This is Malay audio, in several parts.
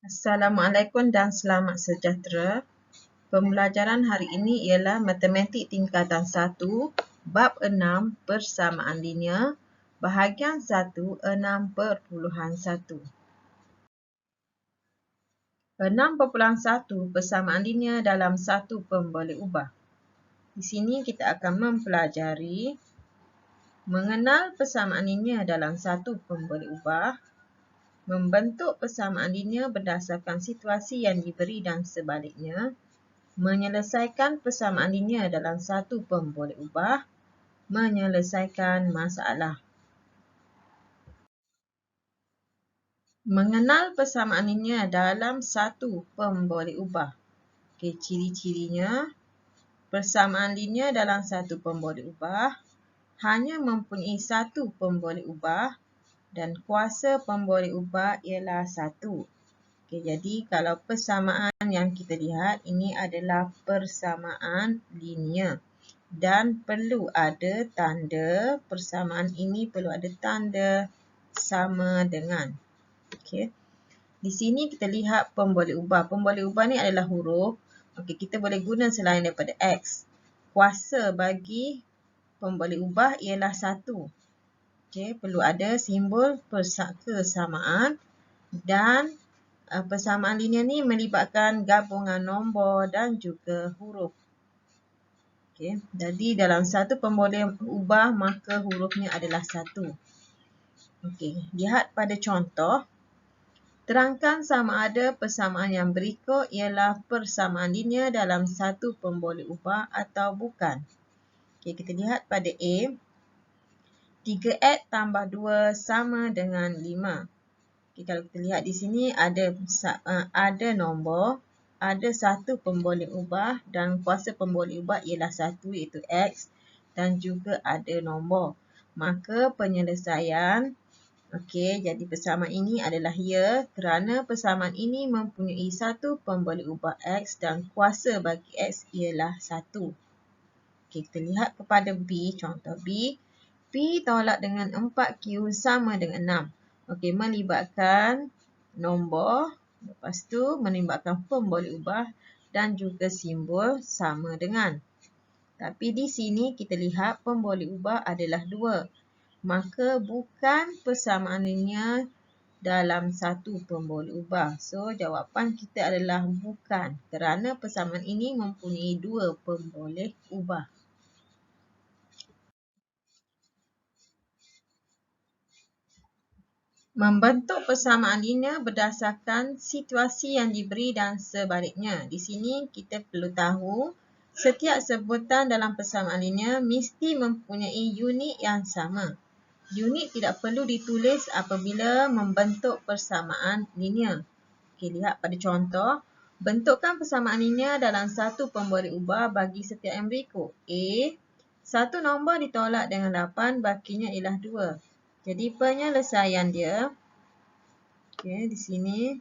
Assalamualaikum dan selamat sejahtera. Pembelajaran hari ini ialah Matematik Tingkatan 1, Bab 6, Persamaan Linear, Bahagian 1, 6.1. 6.1 Persamaan linear dalam satu pemboleh ubah. Di sini kita akan mempelajari mengenal persamaan linear dalam satu pemboleh ubah, membentuk persamaan linear berdasarkan situasi yang diberi dan sebaliknya, menyelesaikan persamaan linear dalam satu pemboleh ubah, menyelesaikan masalah. Mengenal persamaan linear dalam satu pemboleh ubah. Okey, ciri-cirinya, persamaan linear dalam satu pemboleh ubah hanya mempunyai satu pemboleh ubah dan kuasa pemboleh ubah ialah 1. Okey, jadi kalau persamaan yang kita lihat ini adalah persamaan linear dan perlu ada tanda persamaan ini, perlu ada tanda sama dengan. Okey. Di sini kita lihat pemboleh ubah. Pemboleh ubah ni adalah huruf. Okey, kita boleh guna selain daripada X. Kuasa bagi pemboleh ubah ialah 1. Okey, perlu ada simbol kesamaan dan persamaan linear ni melibatkan gabungan nombor dan juga huruf. Okey, jadi dalam satu pemboleh ubah maka hurufnya adalah 1. Okey, lihat pada contoh. Terangkan sama ada persamaan yang berikut ialah persamaan linear dalam satu pemboleh ubah atau bukan. Okey, kita lihat pada A. 3x tambah 2 sama dengan 5. Okay, kalau kita lihat di sini ada nombor, ada satu pemboleh ubah dan kuasa pemboleh ubah ialah 1 iaitu X dan juga ada nombor. Maka penyelesaian, okey, jadi persamaan ini adalah ya kerana persamaan ini mempunyai satu pemboleh ubah X dan kuasa bagi X ialah 1. Okey, kita lihat kepada B, contoh B. P tolak dengan 4Q sama dengan 6. Okey, melibatkan nombor, lepas tu melibatkan pemboleh ubah dan juga simbol sama dengan. Tapi di sini kita lihat pemboleh ubah adalah 2. Maka bukan persamaan linear dalam satu pemboleh ubah. So, jawapan kita adalah bukan kerana persamaan ini mempunyai 2 pemboleh ubah. Membentuk persamaan linear berdasarkan situasi yang diberi dan sebaliknya. Di sini kita perlu tahu setiap sebutan dalam persamaan linear mesti mempunyai unit yang sama. Unit tidak perlu ditulis apabila membentuk persamaan linear. Okey, lihat pada contoh. Bentukkan persamaan linear dalam satu pemboleh ubah bagi setiap yang berikut. A. Satu nombor ditolak dengan 8, bakinya ialah 2. Jadi penyelesaian dia, okey, di sini,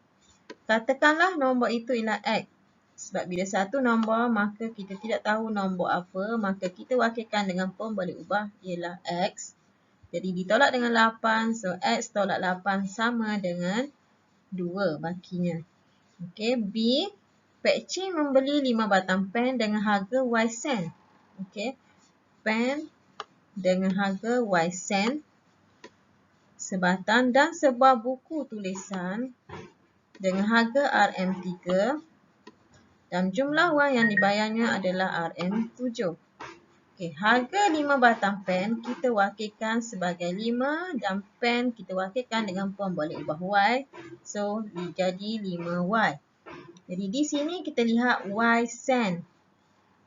katakanlah nombor itu ialah X. Sebab bila satu nombor, maka kita tidak tahu nombor apa, maka kita wakilkan dengan pemboleh ubah ialah X. Jadi ditolak dengan 8, so X tolak 8 sama dengan 2 bakinya. Okey, B. Pak Cik membeli 5 batang pen dengan harga Y sen. Okey, pen dengan harga Y sen sebatang dan sebuah buku tulisan dengan harga RM3 dan jumlah wang yang dibayarnya adalah RM7. Okey, harga 5 batang pen kita wakilkan sebagai 5 dan pen kita wakilkan dengan pemboleh ubah Y. So, jadi 5Y. Jadi di sini kita lihat Y sen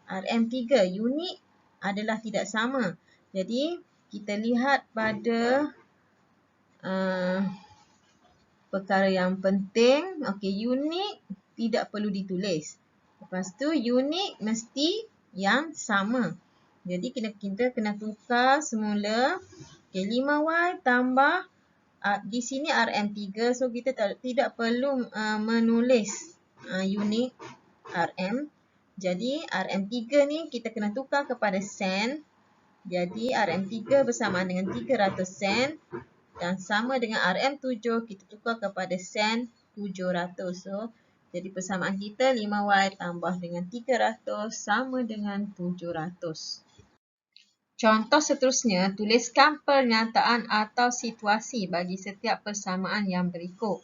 RM3 unit adalah tidak sama. Jadi kita lihat pada perkara yang penting, okey, unit tidak perlu ditulis. Lepas tu unit mesti yang sama. Jadi kita kena tukar semula. Okey, 5Y tambah di sini RM3, so kita tidak perlu menulis unit RM. Jadi RM3 ni kita kena tukar kepada sen. Jadi RM3 bersamaan dengan 300 sen. Dan sama dengan RM7, kita tukar kepada sen 700. So, jadi persamaan kita 5Y tambah dengan 300 sama dengan 700. Contoh seterusnya, tuliskan pernyataan atau situasi bagi setiap persamaan yang berikut.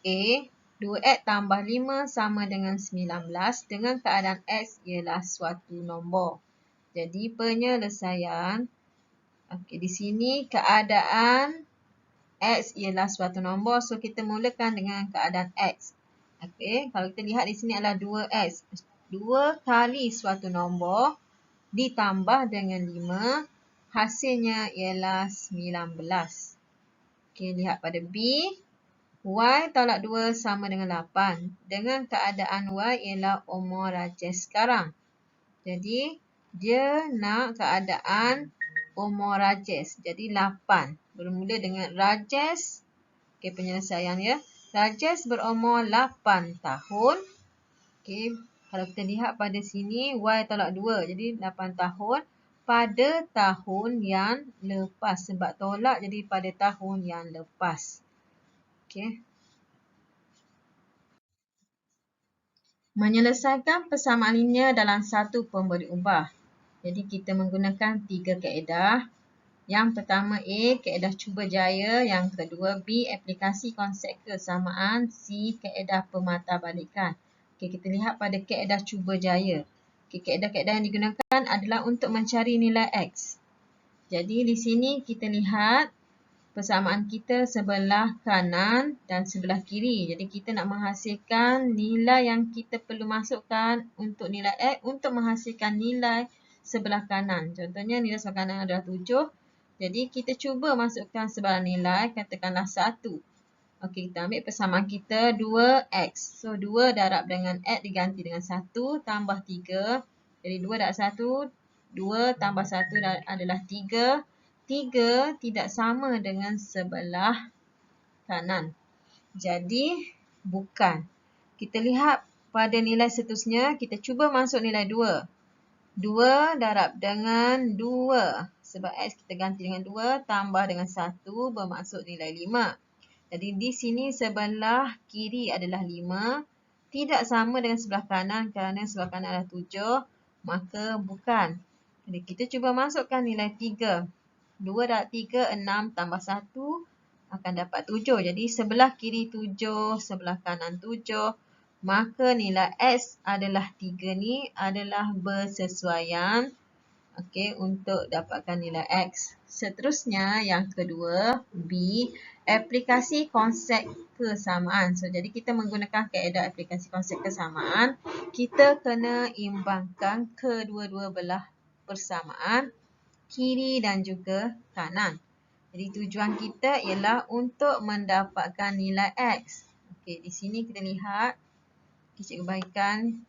A. 2X tambah 5 sama dengan 19 dengan keadaan X ialah suatu nombor. Jadi penyelesaian, di sini keadaan X ialah suatu nombor. So kita mulakan dengan keadaan X. Kalau kita lihat di sini adalah 2X. 2 kali suatu nombor ditambah dengan 5. Hasilnya ialah 19. Lihat pada B. Y tolak 2 sama dengan 8. Dengan keadaan Y ialah umur Rajesh sekarang. Jadi, dia nak keadaan umur Rajesh. Jadi, 8. Bermula dengan Rajesh. Penyelesaian ya. Rajesh berumur 8 tahun. Kalau kita lihat pada sini, Y tolak 2. Jadi, 8 tahun pada tahun yang lepas. Sebab tolak, jadi pada tahun yang lepas. Menyelesaikan persamaan linear dalam satu pemberi ubah. Jadi kita menggunakan 3 kaedah. Yang pertama A, kaedah cuba jaya. Yang kedua B, aplikasi konsep kesamaan. C, kaedah pematahbalikan. Kita lihat pada kaedah cuba jaya. Kaedah-kaedah yang digunakan adalah untuk mencari nilai X. Jadi di sini kita lihat persamaan kita sebelah kanan dan sebelah kiri. Jadi kita nak menghasilkan nilai yang kita perlu masukkan untuk nilai X untuk menghasilkan nilai sebelah kanan. Contohnya nilai sebelah kanan adalah 7. Jadi kita cuba masukkan sebelah nilai, katakanlah 1. Kita ambil persamaan kita 2X. So 2 darab dengan X diganti dengan 1 tambah 3. Jadi 2 darab 1, 2 tambah 1 adalah 3. 3 tidak sama dengan sebelah kanan. Jadi, bukan. Kita lihat pada nilai seterusnya, kita cuba masuk nilai 2. 2 darab dengan 2. Sebab X kita ganti dengan 2, tambah dengan 1 bermaksud nilai 5. Jadi, di sini sebelah kiri adalah 5. Tidak sama dengan sebelah kanan kerana sebelah kanan adalah 7. Maka, bukan. Jadi, kita cuba masukkan nilai 3. 2 darab 3, 6 tambah 1 akan dapat 7. Jadi sebelah kiri 7, sebelah kanan 7. Maka nilai X adalah 3 ni adalah bersesuaian untuk dapatkan nilai X. Seterusnya yang kedua B, aplikasi konsep kesamaan. So jadi kita menggunakan kaedah aplikasi konsep kesamaan. Kita kena imbangkan kedua-dua belah persamaan, kiri dan juga kanan. Jadi tujuan kita ialah untuk mendapatkan nilai X. Di sini kita lihat cikgu bahagikan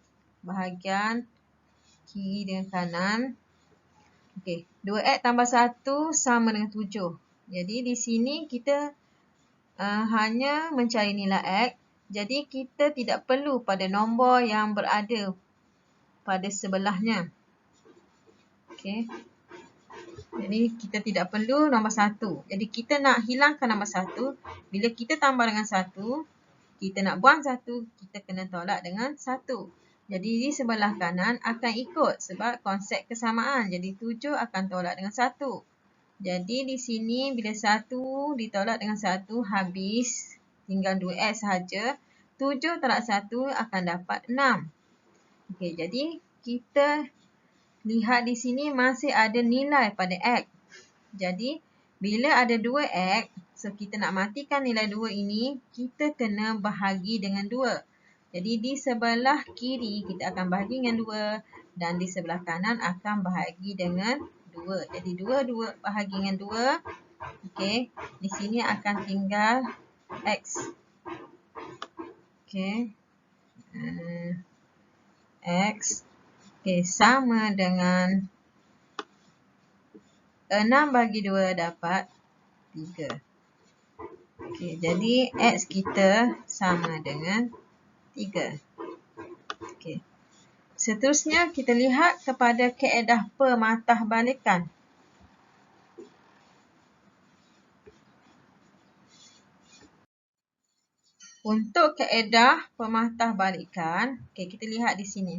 bahagian kiri dengan kanan. 2X tambah 1 sama dengan 7. Jadi di sini kita hanya mencari nilai X. Jadi kita tidak perlu pada nombor yang berada pada sebelahnya. Jadi kita tidak perlu nombor 1. Jadi kita nak hilangkan nombor 1. Bila kita tambah dengan 1, kita nak buang 1, kita kena tolak dengan 1. Jadi di sebelah kanan akan ikut sebab konsep kesamaan. Jadi 7 akan tolak dengan 1. Jadi di sini bila 1 ditolak dengan 1 habis. Tinggal 2X sahaja. 7 tolak 1 akan dapat 6. Jadi kita lihat di sini masih ada nilai pada X. Jadi, bila ada 2X, so kita nak matikan nilai 2 ini, kita kena bahagi dengan 2. Jadi, di sebelah kiri kita akan bahagi dengan 2 dan di sebelah kanan akan bahagi dengan 2. Jadi, 2 bahagi dengan 2. Di sini akan tinggal X. X. Sama dengan 6 bagi 2 dapat 3. Jadi X kita sama dengan 3. Seterusnya kita lihat kepada kaedah pematahbalikan. Untuk kaedah pematahbalikan, okay, kita lihat di sini.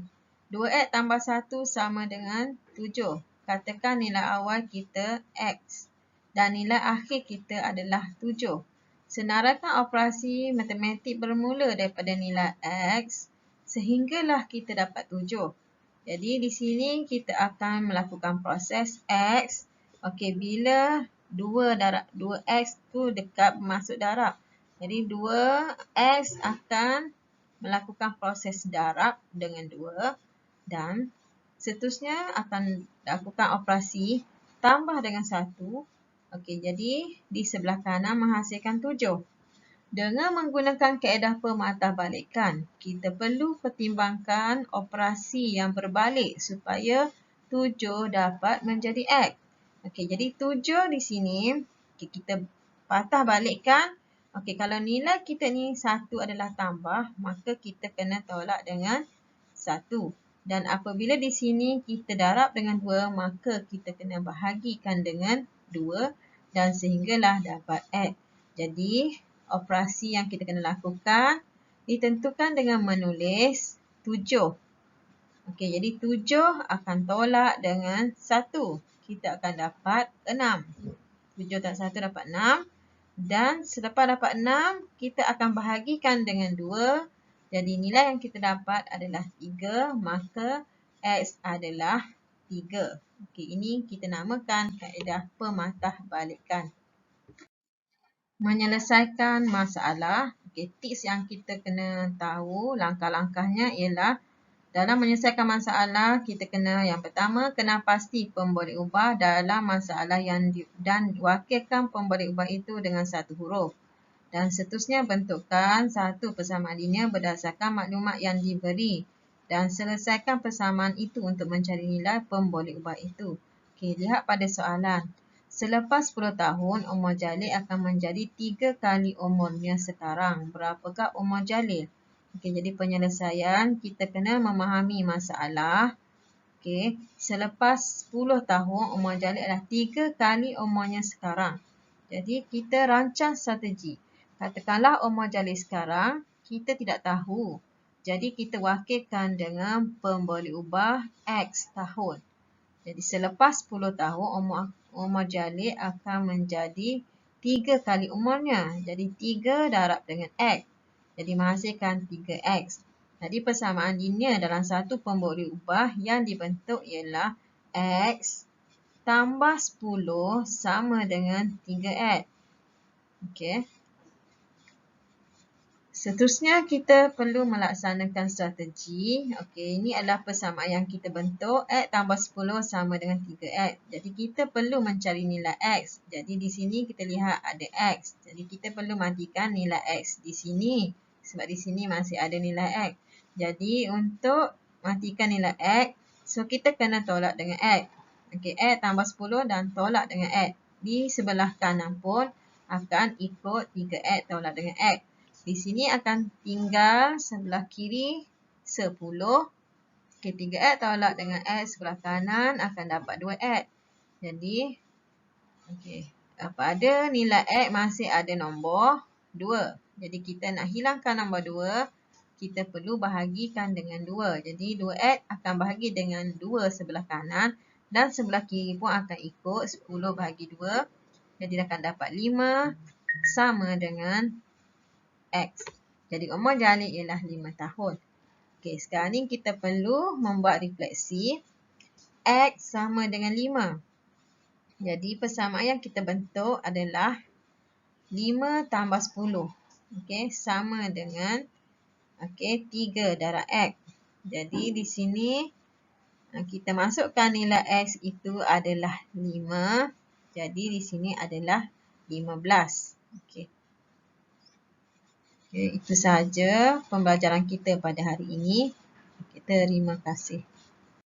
2x tambah 1 sama dengan 7. Katakan nilai awal kita x dan nilai akhir kita adalah 7. Senaraikan operasi matematik bermula daripada nilai x sehinggalah kita dapat 7. Jadi di sini kita akan melakukan proses x. Okey, bila 2x tu dekat masuk darab. Jadi 2x akan melakukan proses darab dengan 2 dan seterusnya akan lakukan operasi tambah dengan 1. Okey, jadi di sebelah kanan menghasilkan 7. Dengan menggunakan kaedah pematahbalikan, kita perlu pertimbangkan operasi yang berbalik supaya 7 dapat menjadi x. Okey, jadi 7 di sini kita patah balikkan. Okey, kalau nilai kita ni 1 adalah tambah, maka kita kena tolak dengan 1. Dan apabila di sini kita darab dengan 2, maka kita kena bahagikan dengan 2 dan sehinggalah dapat x. Jadi operasi yang kita kena lakukan ditentukan dengan menulis 7. Okey, jadi 7 akan tolak dengan 1. Kita akan dapat 6. 7 tak 1 dapat 6. Dan selepas dapat 6, kita akan bahagikan dengan 2. Jadi nilai yang kita dapat adalah 3. Maka x adalah 3. Okey, ini kita namakan kaedah pematahbalikan. Menyelesaikan masalah. Okay, tips yang kita kena tahu, langkah-langkahnya ialah dalam menyelesaikan masalah, kita kena yang pertama, kena pasti pemboleh ubah dalam masalah dan wakilkan pemboleh ubah itu dengan satu huruf. Dan seterusnya bentukkan satu persamaan linear berdasarkan maklumat yang diberi. Dan selesaikan persamaan itu untuk mencari nilai pemboleh ubah itu. Okay, lihat pada soalan. Selepas 10 tahun, umur Jalil akan menjadi 3 kali umurnya sekarang. Berapakah umur Jalil? Okey, jadi penyelesaian kita kena memahami masalah. Okey, selepas 10 tahun, umur Jalil adalah 3 kali umurnya sekarang. Jadi kita rancang strategi. Katakanlah umur Jalil sekarang, kita tidak tahu. Jadi kita wakilkan dengan pemboleh ubah X tahun. Jadi selepas 10 tahun, umur Jalil akan menjadi 3 kali umurnya. Jadi 3 darab dengan X. Jadi menghasilkan 3X. Jadi persamaan linear dalam satu pemboleh ubah yang dibentuk ialah X tambah 10 sama dengan 3X. Okey. Seterusnya kita perlu melaksanakan strategi. Okey, ini adalah persamaan yang kita bentuk. X tambah 10 sama dengan 3X. Jadi kita perlu mencari nilai X. Jadi di sini kita lihat ada X. Jadi kita perlu matikan nilai X di sini. Sebab di sini masih ada nilai X. Jadi untuk matikan nilai X, so kita kena tolak dengan X. Okey, X tambah 10 dan tolak dengan X. Di sebelah kanan pun akan ikut 3X tolak dengan X. Di sini akan tinggal sebelah kiri 10. Okey, 3X tolak dengan X sebelah kanan akan dapat 2X. Jadi, okey, pada nilai X masih ada nombor 2. Jadi kita nak hilangkan nombor 2, kita perlu bahagikan dengan 2. Jadi 2X akan bahagi dengan 2 sebelah kanan dan sebelah kiri pun akan ikut 10 bahagi 2. Jadi akan dapat 5 sama dengan X. Jadi umur Jalil ialah 5 tahun. Okey, sekarang ni kita perlu membuat refleksi. X sama dengan 5. Jadi persamaan yang kita bentuk adalah 5 tambah 10. Okey, sama dengan 3 darab X. Jadi di sini kita masukkan nilai X itu adalah 5. Jadi di sini adalah 15. Okey. Okey, itu sahaja pembelajaran kita pada hari ini. Terima kasih.